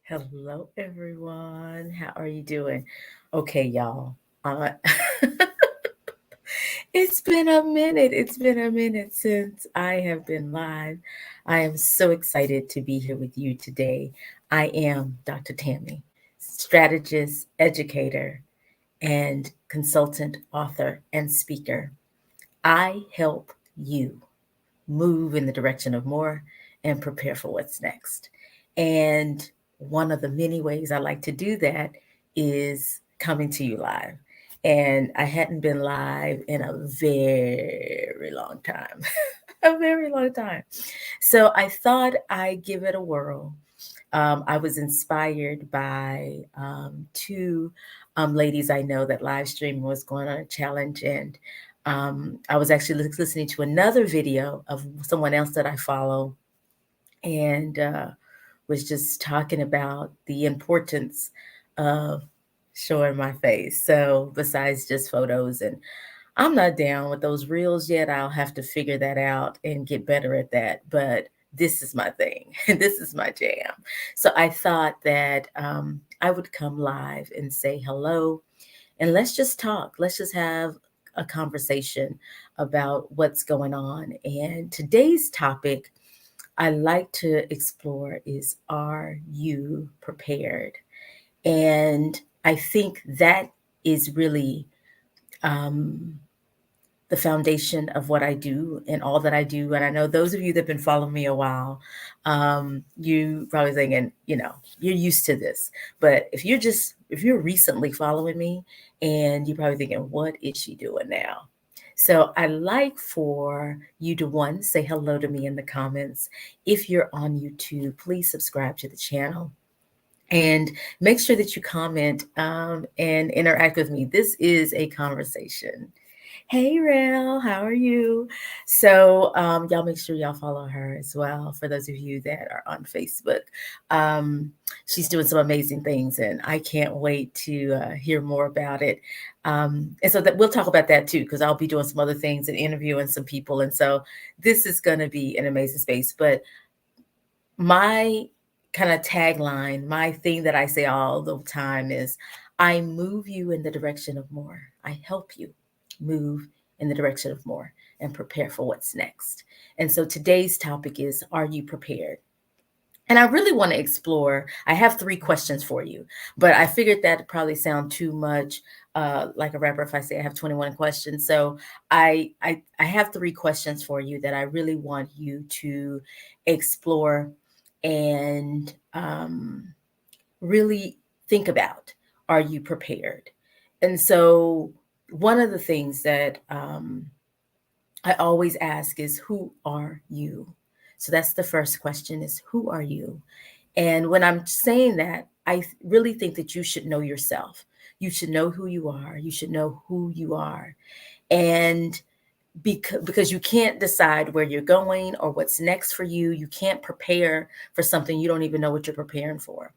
Hello, everyone. How are you doing? Okay, y'all. Uh, it's been a minute. It's been a minute since I have been live. I am so excited to be here with you today. I am Dr. Tammy, strategist, educator, and consultant, author, and speaker. I help you move in the direction of more and prepare for what's next. And one of the many ways I like to do that is coming to you live. And I hadn't been live in a very long time, a very long time. So I thought I'd give it a whirl. I was inspired by two ladies I know that live stream was going on a challenge, and I was actually listening to another video of someone else that I follow, and was just talking about the importance of showing my face. So besides just photos, and I'm not down with those reels yet. I'll have to figure that out and get better at that. But this is my thing. This is my jam. So I thought that I would come live and say hello and let's just talk. Let's just have a conversation about what's going on. And today's topic I like to explore is, are you prepared? And I think that is really um, the foundation of what I do and all that I do. And I know those of you that have been following me a while, you probably thinking, you're used to this. But if you're recently following me, and you're probably thinking, what is she doing now? So I like for you to, one, say hello to me in the comments. If you're on YouTube, please subscribe to the channel and make sure that you comment and interact with me. This is a conversation. Hey, Rail, how are you? So, y'all make sure y'all follow her as well. For those of you that are on Facebook, she's doing some amazing things, and I can't wait to hear more about it. And so that we'll talk about that too, because I'll be doing some other things and interviewing some people, and so this is going to be an amazing space. But my kind of tagline, my thing that I say all the time is, I move you in the direction of more. I help you move in the direction of more and prepare for what's next. And so today's topic is, are you prepared? And I really want to explore. I have three questions for you, but I figured that probably sound too much like a rapper if I say I have 21 questions. So I have three questions for you that I really want you to explore and really think about. Are you prepared? And so one of the things that I always ask is, who are you? So that's the first question, is, who are you? And when I'm saying that, I really think that you should know yourself. You should know who you are. You should know who you are. And because you can't decide where you're going or what's next for you. You can't prepare for something you don't even know what you're preparing for.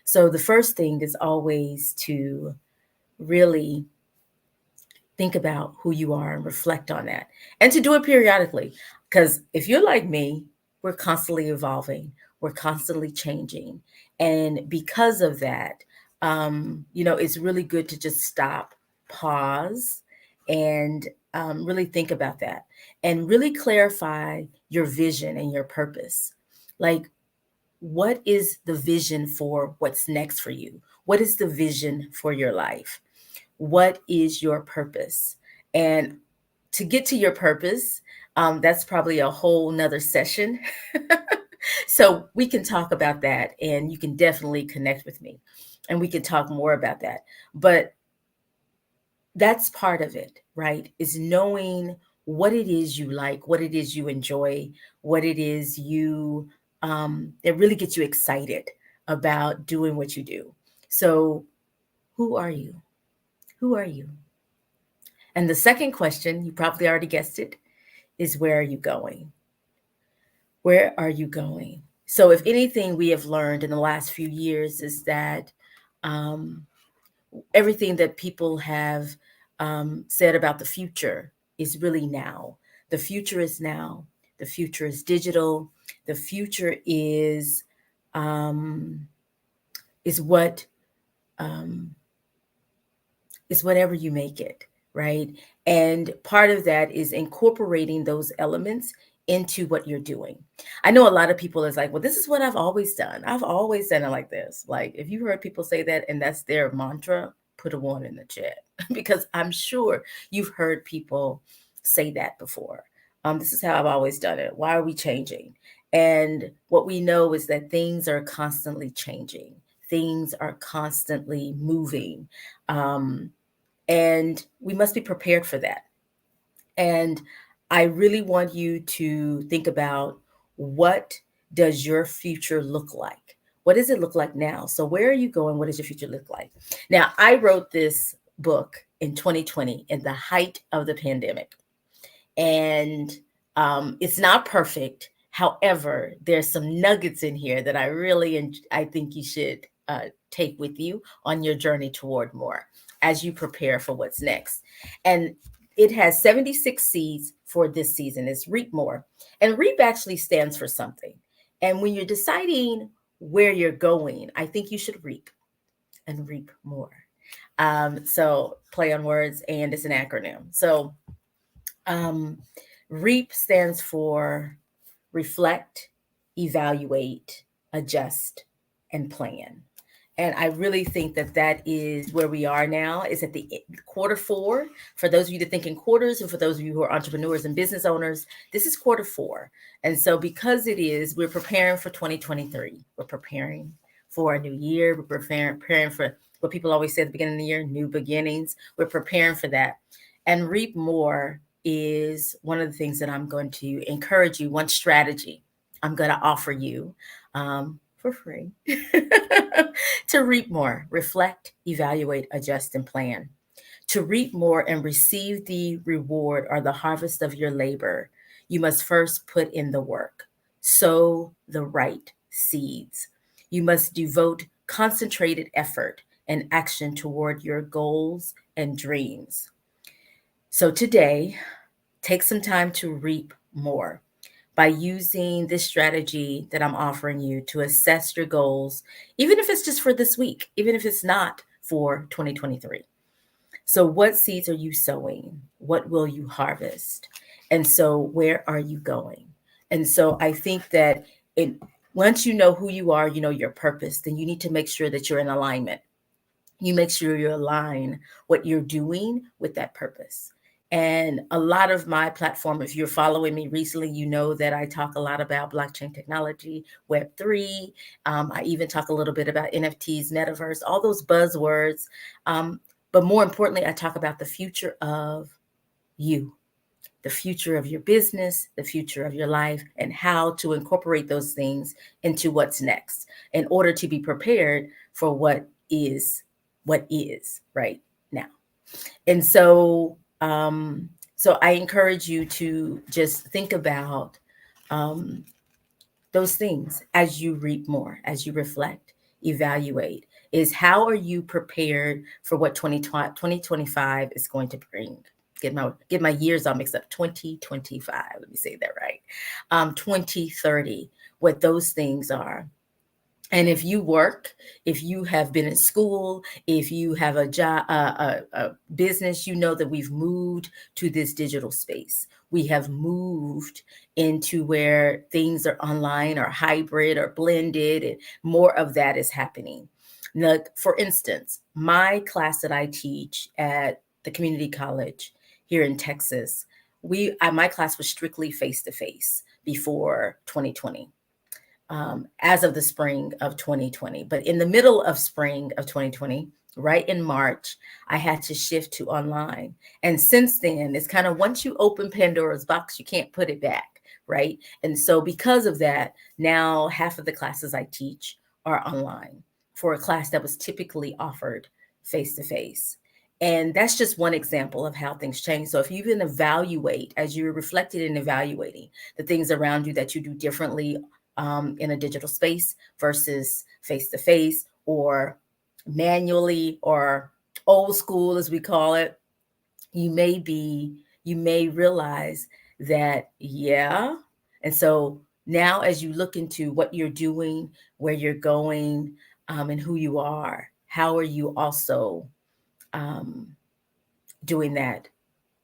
So the first thing is always to really think about who you are and reflect on that, and to do it periodically. Because if you're like me, we're constantly evolving, we're constantly changing. And because of that, it's really good to just stop, pause, and really think about that and really clarify your vision and your purpose. Like, what is the vision for what's next for you? What is the vision for your life? What is your purpose? And to get to your purpose, that's probably a whole nother session. So we can talk about that, and you can definitely connect with me and we can talk more about that. But that's part of it, right? Is knowing what it is you like, what it is you enjoy, what it is you that really gets you excited about doing what you do. So, who are you? Who are you? And the second question, you probably already guessed it, is, where are you going? Where are you going? So, if anything we have learned in the last few years is that um, everything that people have said about the future is really now. The future is now. The future is digital. The future is um, is what um, is whatever you make it, right? And part of that is incorporating those elements into what you're doing. I know a lot of people is like, well, this is what I've always done. I've always done it like this. Like, if you heard people say that and that's their mantra, put a one in the chat because I'm sure you've heard people say that before. This is how I've always done it. Why are we changing? And what we know is that things are constantly changing. Things are constantly moving. Um, and we must be prepared for that. And I really want you to think about, what does your future look like? What does it look like now? So where are you going? What does your future look like? Now, I wrote this book in 2020 in the height of the pandemic. And it's not perfect. However, there's some nuggets in here that I really, and I think you should take with you on your journey toward more as you prepare for what's next. And it has 76 seeds for this season. It's Reap More. And Reap actually stands for something. And when you're deciding where you're going, I think you should reap and reap more. So play on words, and it's an acronym. So REAP stands for reflect, evaluate, adjust, and plan. And I really think that that is where we are now, is at the quarter four. For those of you that think in quarters, and for those of you who are entrepreneurs and business owners, this is quarter four. And so because it is, we're preparing for 2023. We're preparing for a new year. We're preparing for what people always say at the beginning of the year, new beginnings. We're preparing for that. And Reap More is one of the things that I'm going to encourage you. One strategy I'm going to offer you for free to reap more, reflect, evaluate, adjust, and plan. To reap more and receive the reward or the harvest of your labor, you must first put in the work, sow the right seeds. You must devote concentrated effort and action toward your goals and dreams. So today, take some time to reap more by using this strategy that I'm offering you to assess your goals, even if it's just for this week, even if it's not for 2023. So, what seeds are you sowing? What will you harvest? And so, where are you going? And so, I think that once you know who you are, you know your purpose, then you need to make sure that you're in alignment. You make sure you align what you're doing with that purpose. And a lot of my platform, if you're following me recently, you know that I talk a lot about blockchain technology, Web3. I even talk a little bit about NFTs, metaverse, all those buzzwords. But more importantly, I talk about the future of you, the future of your business, the future of your life, and how to incorporate those things into what's next in order to be prepared for what is right now. And so I encourage you to just think about those things as you reap more, as you reflect, evaluate, is how are you prepared for what 2025 is going to bring? Get my years all mixed up. 2025, let me say that right. 2030, what those things are. And if you work, if you have been in school, if you have a job, a business, you know that we've moved to this digital space. We have moved into where things are online or hybrid or blended, and more of that is happening. Now, for instance, my class that I teach at the community college here in Texas, my class was strictly face-to-face before 2020. As of the spring of 2020. But in the middle of spring of 2020, right in March, I had to shift to online. And since then, it's kind of, once you open Pandora's box, you can't put it back, right? And so because of that, now half of the classes I teach are online for a class that was typically offered face to face. And that's just one example of how things change. So if you can evaluate, as you're reflected and evaluating the things around you that you do differently in a digital space versus face to face, or manually, or old school, as we call it, you may realize that, yeah. And so now, as you look into what you're doing, where you're going, and who you are, how are you also doing that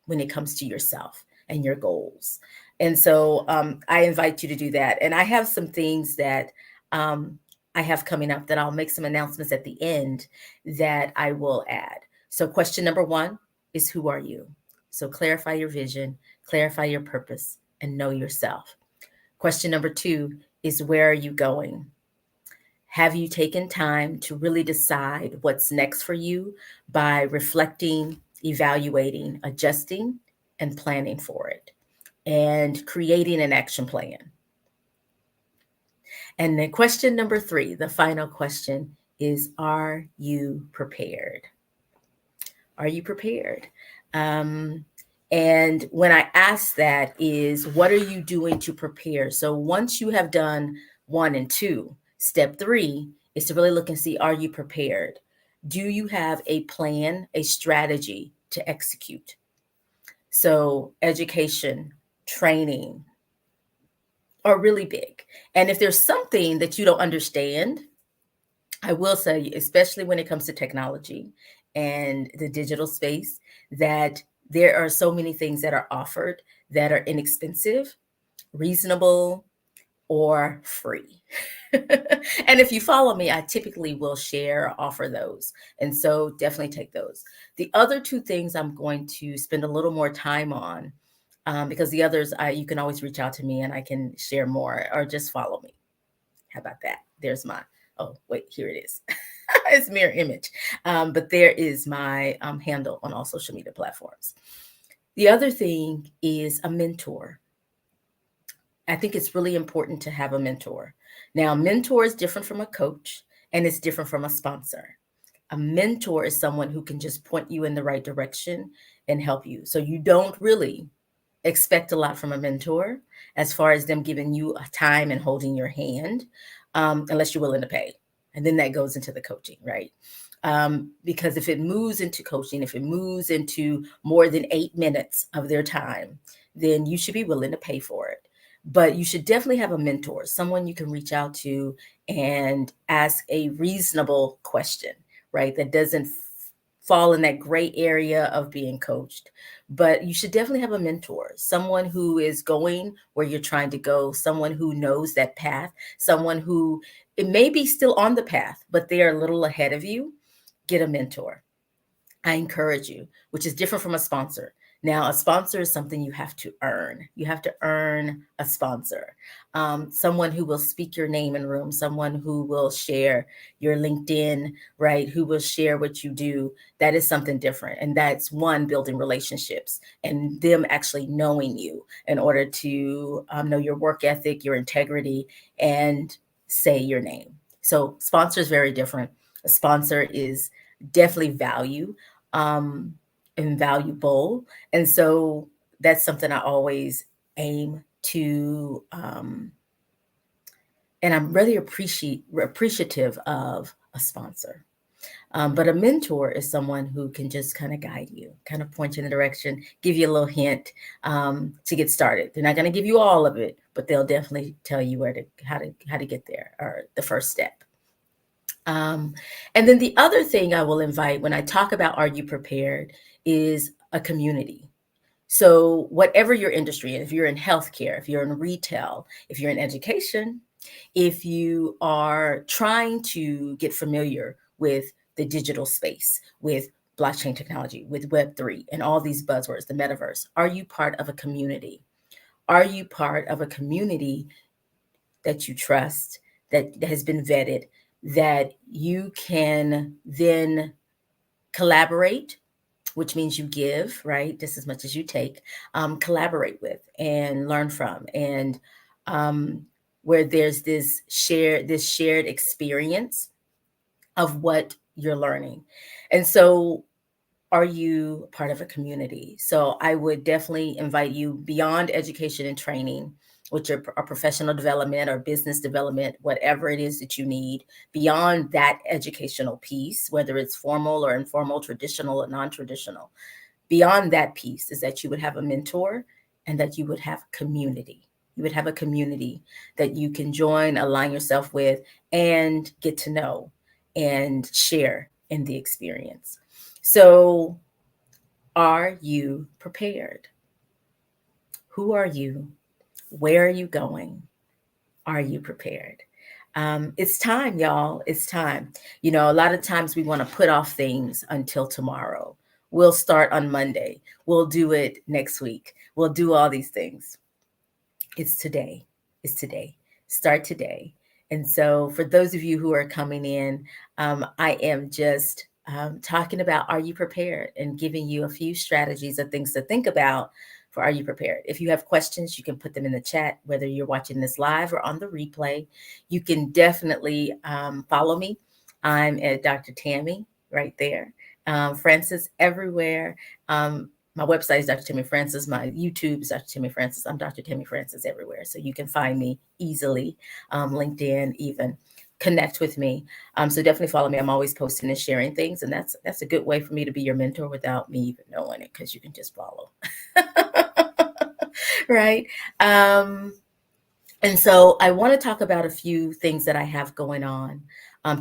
when it comes to yourself and your goals? And so I invite you to do that. And I have some things that I have coming up that I'll make some announcements at the end that I will add. So question number 1 is, who are you? So clarify your vision, clarify your purpose, and know yourself. Question number 2 is, where are you going? Have you taken time to really decide what's next for you by reflecting, evaluating, adjusting, and planning for it, and creating an action plan? And then question number 3, the final question, is, are you prepared? Are you prepared? And when I ask that is, what are you doing to prepare? So once you have done 1 and 2, step 3 is to really look and see, are you prepared? Do you have a plan, a strategy to execute? So education, training are really big. And if there's something that you don't understand, I will say, especially when it comes to technology and the digital space, that there are so many things that are offered that are inexpensive, reasonable, or free. And if you follow me, I typically will share, offer those. And so definitely take those. The other 2 things I'm going to spend a little more time on, because the others, you can always reach out to me and I can share more, or just follow me. How about that? There's my, oh, wait, here it is. It's mirror image. But there is my handle on all social media platforms. The other thing is a mentor. I think it's really important to have a mentor. Now, mentor is different from a coach, and it's different from a sponsor. A mentor is someone who can just point you in the right direction and help you. So you don't really expect a lot from a mentor as far as them giving you a time and holding your hand, unless you're willing to pay. And then that goes into the coaching, right? Because if it moves into coaching, if it moves into more than 8 minutes of their time, then you should be willing to pay for it. But you should definitely have a mentor, someone you can reach out to and ask a reasonable question, right? That doesn't fall in that gray area of being coached. But you should definitely have a mentor, someone who is going where you're trying to go, someone who knows that path, someone who, it may be still on the path, but they're a little ahead of you. Get a mentor. I encourage you, which is different from a sponsor. Now, a sponsor is something you have to earn. You have to earn a sponsor, someone who will speak your name in room, someone who will share your LinkedIn, right? Who will share what you do. That is something different. And that's one, building relationships and them actually knowing you in order to know your work ethic, your integrity, and say your name. So sponsor is very different. A sponsor is definitely value. Invaluable. And so that's something I always aim to, and I'm really appreciative of a sponsor. But a mentor is someone who can just kind of guide you, kind of point you in the direction, give you a little hint to get started. They're not going to give you all of it, but they'll definitely tell you how to get there, or the first step. And then the other thing I will invite when I talk about Are You Prepared is a community. So whatever your industry, if you're in healthcare, if you're in retail, if you're in education, if you are trying to get familiar with the digital space, with blockchain technology, with Web3 and all these buzzwords, the metaverse, are you part of a community? Are you part of a community that you trust, that has been vetted, that you can then collaborate, which means you give, right? Just as much as you take, collaborate with and learn from, and where there's this shared experience of what you're learning. And so are you part of a community? So I would definitely invite you beyond education and training, which are professional development or business development, whatever it is that you need, beyond that educational piece, whether it's formal or informal, traditional or non-traditional. Beyond that piece is that you would have a mentor and that you would have community. You would have a community that you can join, align yourself with, and get to know. and share in the experience. So, are you prepared? Who are you? Where are you going? Are you prepared? It's time, y'all. It's time. You know, a lot of times we want to put off things until tomorrow. We'll start on Monday. We'll do it next week. We'll do all these things. It's today. It's today. Start today. And so, for those of you who are coming in, I am just talking about Are You Prepared, and giving you a few strategies of things to think about for Are You Prepared. If you have questions, you can put them in the chat, whether you're watching this live or on the replay. You can definitely follow me. I'm at Dr. Tammy right there. Francis everywhere. My website is Dr. Tammy Francis. My YouTube is Dr. Tammy Francis. I'm Dr. Tammy Francis everywhere. So you can find me easily, LinkedIn, even connect with me. So definitely follow me. I'm always posting and sharing things. And that's a good way for me to be your mentor without me even knowing it, because you can just follow. Right. And so I want to talk about a few things that I have going on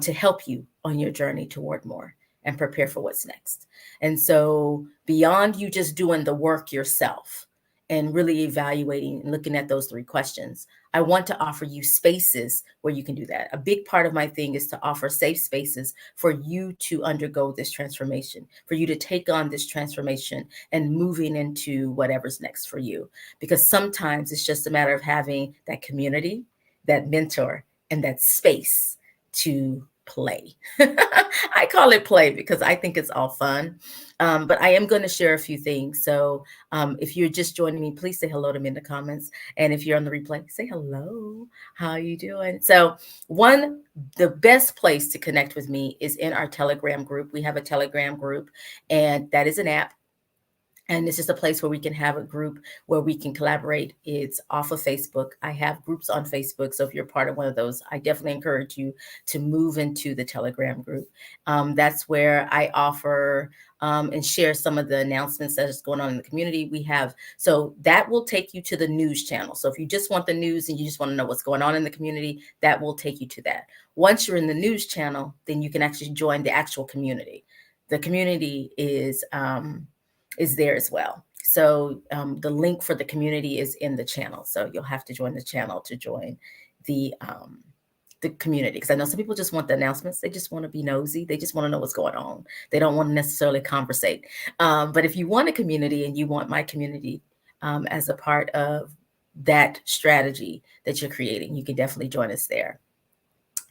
to help you on your journey toward more and prepare for what's next. And so, beyond you just doing the work yourself and really evaluating and looking at those three questions, I want to offer you spaces where you can do that. A big part of my thing is to offer safe spaces for you to undergo this transformation, for you to take on this transformation and moving into whatever's next for you. Because sometimes it's just a matter of having that community, that mentor, and that space to play. I call it play because I think it's all fun. But I am going to share a few things. So if you're just joining me, please say hello to me in the comments. And if you're on the replay, say hello. How are you doing? So the best place to connect with me is in our Telegram group. We have a Telegram group, and that is an app. And it's just a place where we can have a group where we can collaborate. It's off of Facebook. I have groups on Facebook. So if you're part of one of those, I definitely encourage you to move into the Telegram group. That's where I offer and share some of the announcements that is going on in the community. So that will take you to the news channel. So if you just want the news and you just want to know what's going on in the community, that will take you to that. Once you're in the news channel, then you can actually join the actual community. The community is there as well. So the link for the community is in the channel. So you'll have to join the channel to join the community. Because I know some people just want the announcements. They just want to be nosy. They just want to know what's going on. They don't want to necessarily conversate. But if you want a community and you want my community as a part of that strategy that you're creating, you can definitely join us there.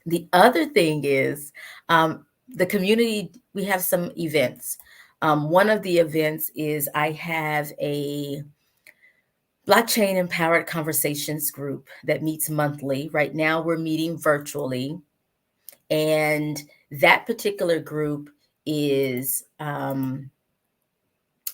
The other thing is the community, we have some events. One of the events is I have a Blockchain Empowered Conversations group that meets monthly. Right now, we're meeting virtually. And that particular group is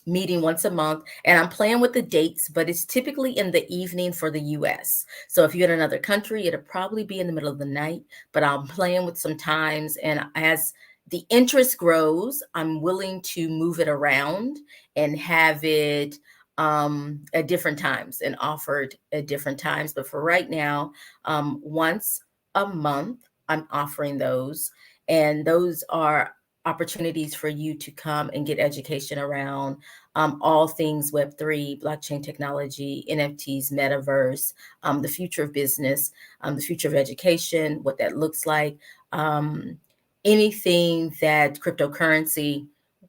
meeting once a month, and I'm playing with the dates, but it's typically in the evening for the US. So if you're in another country, it'll probably be in the middle of the night, but I'm playing with some times. And as the interest grows, I'm willing to move it around and have it at different times and offered at different times. But for right now, once a month, I'm offering those. And those are opportunities for you to come and get education around all things Web3, blockchain technology, NFTs, metaverse, the future of business, the future of education, what that looks like, anything that cryptocurrency,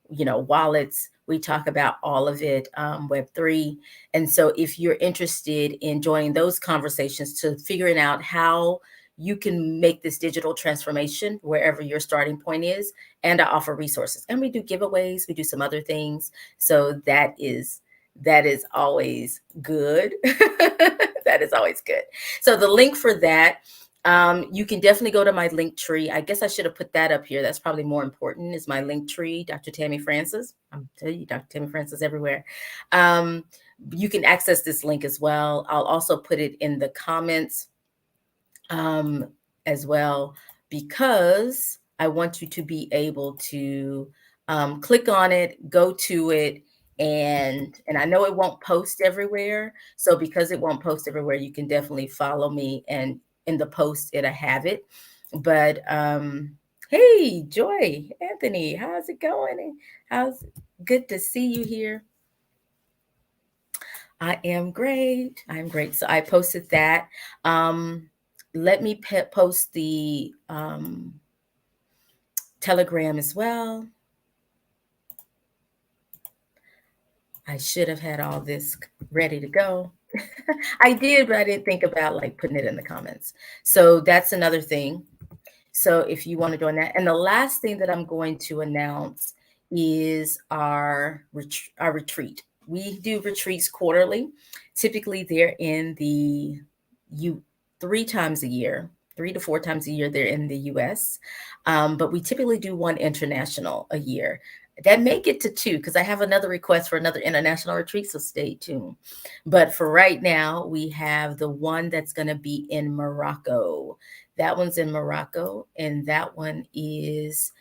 wallets, we talk about all of it, Web3. And so if you're interested in joining those conversations to figuring out how you can make this digital transformation wherever your starting point is, and I offer resources. And we do giveaways, we do some other things. So that is always good. That is always good. So the link for that, you can definitely go to my link tree. I guess I should have put that up here. That's probably more important, is my link tree, Dr. Tammy Francis. I'm telling you, Dr. Tammy Francis everywhere. You can access this link as well. I'll also put it in the comments as well, because I want you to be able to click on it, go to it, and I know it won't post everywhere. So because it won't post everywhere, you can definitely follow me, and in the post it'll have it. But Hey, Joy, Anthony, how's it going? How's good to see you here? I am great. I'm great. So I posted that. Um, Let me post the Telegram as well. I should have had all this ready to go. I did, but I didn't think about like putting it in the comments. So that's another thing. So if you want to join that, and the last thing that I'm going to announce is our retreat. We do retreats quarterly. Typically, they're in the U 3 times a year, 3 to 4 times a year. They're in the U.S., but we typically do one international a year. That may get to two because I have another request for another international retreat, so stay tuned. But for right now, we have the one that's going to be in Morocco. That one's in Morocco, and that one is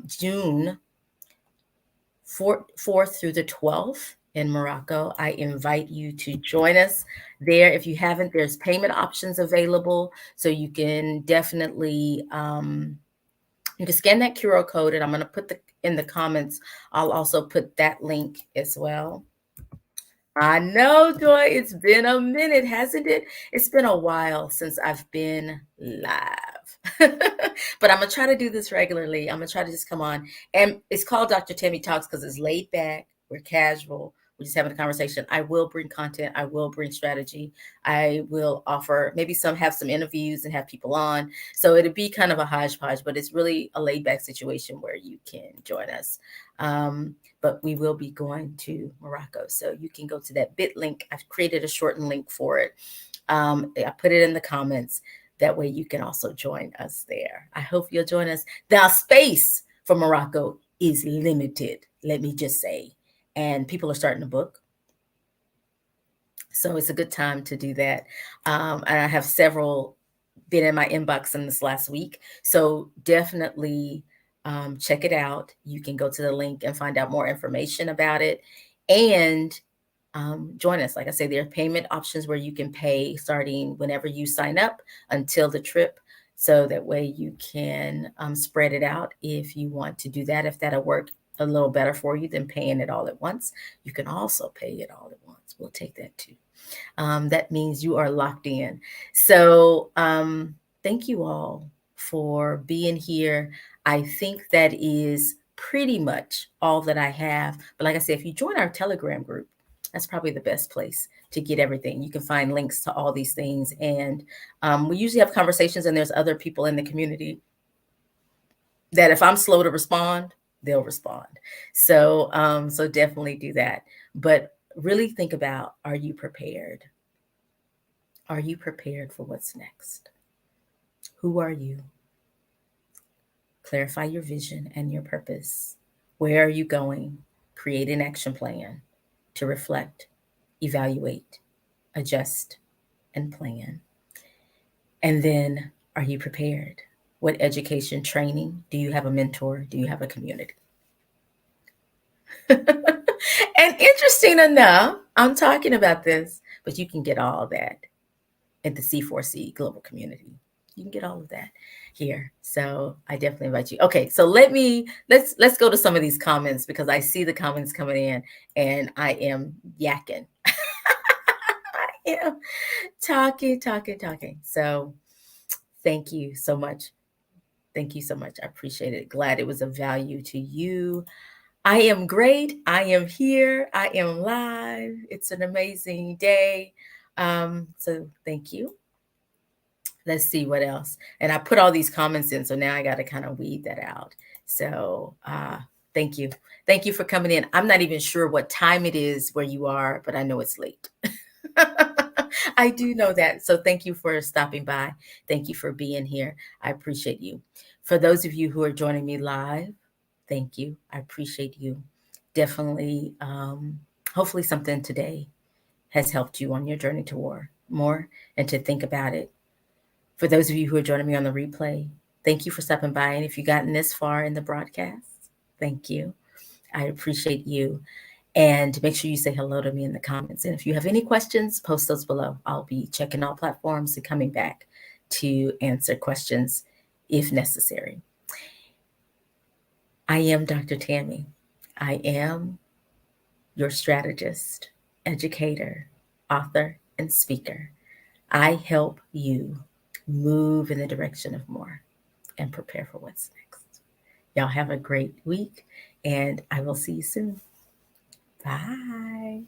June 4th through the 12th in Morocco. I invite you to join us there. If you haven't, there's payment options available, so you can definitely you can scan that QR code, and I'm going to put in the comments. I'll also put that link as well. I know, Joy. It's been a minute, hasn't it? It's been a while since I've been live. But I'm going to try to do this regularly. I'm going to try to just come on. And it's called Dr. Tammy Talks because it's laid back. We're casual. We're just having a conversation. I will bring content. I will bring strategy. I will offer maybe have some interviews and have people on. So it'll be kind of a hodgepodge, but it's really a laid back situation where you can join us. But we will be going to Morocco. So you can go to that bit link. I've created a shortened link for it. I put it in the comments. That way you can also join us there. I hope you'll join us. The space for Morocco is limited, let me just say. And people are starting to book. So it's a good time to do that. And I have several been in my inbox in this last week. So definitely check it out. You can go to the link and find out more information about it. And join us. Like I say, there are payment options where you can pay starting whenever you sign up until the trip. So that way you can spread it out if you want to do that. If that'll work a little better for you than paying it all at once, you can also pay it all at once. We'll take that too. That means you are locked in. So thank you all for being here. I think that is pretty much all that I have. But like I said, if you join our Telegram group, that's probably the best place to get everything. You can find links to all these things. And we usually have conversations, and there's other people in the community that if I'm slow to respond, they'll respond. So so definitely do that. But really think about, are you prepared? Are you prepared for what's next? Who are you? Clarify your vision and your purpose. Where are you going? Create an action plan to reflect, evaluate, adjust, and plan. And then, are you prepared? What education, training? Do you have a mentor? Do you have a community? And interesting enough, I'm talking about this, but you can get all that at the C4C Global Community. You can get all of that here. So I definitely invite you. Okay, so let's go to some of these comments because I see the comments coming in and I am yakking. I am talking. So thank you so much. Thank you so much. I appreciate it. Glad it was of value to you. I am great. I am here. I am live. It's an amazing day. So thank you. Let's see what else. And I put all these comments in, so now I got to kind of weed that out. So thank you. Thank you for coming in. I'm not even sure what time it is where you are, but I know it's late. I do know that. So thank you for stopping by. Thank you for being here. I appreciate you. For those of you who are joining me live, thank you. I appreciate you. Definitely, hopefully something today has helped you on your journey to more and to think about it. For those of you who are joining me on the replay, thank you for stopping by. And if you've gotten this far in the broadcast, thank you. I appreciate you. And make sure you say hello to me in the comments. And if you have any questions, post those below. I'll be checking all platforms and coming back to answer questions if necessary. I am Dr. Tammy. I am your strategist, educator, author, and speaker. I help you move in the direction of more and prepare for what's next. Y'all have a great week, and I will see you soon. Bye.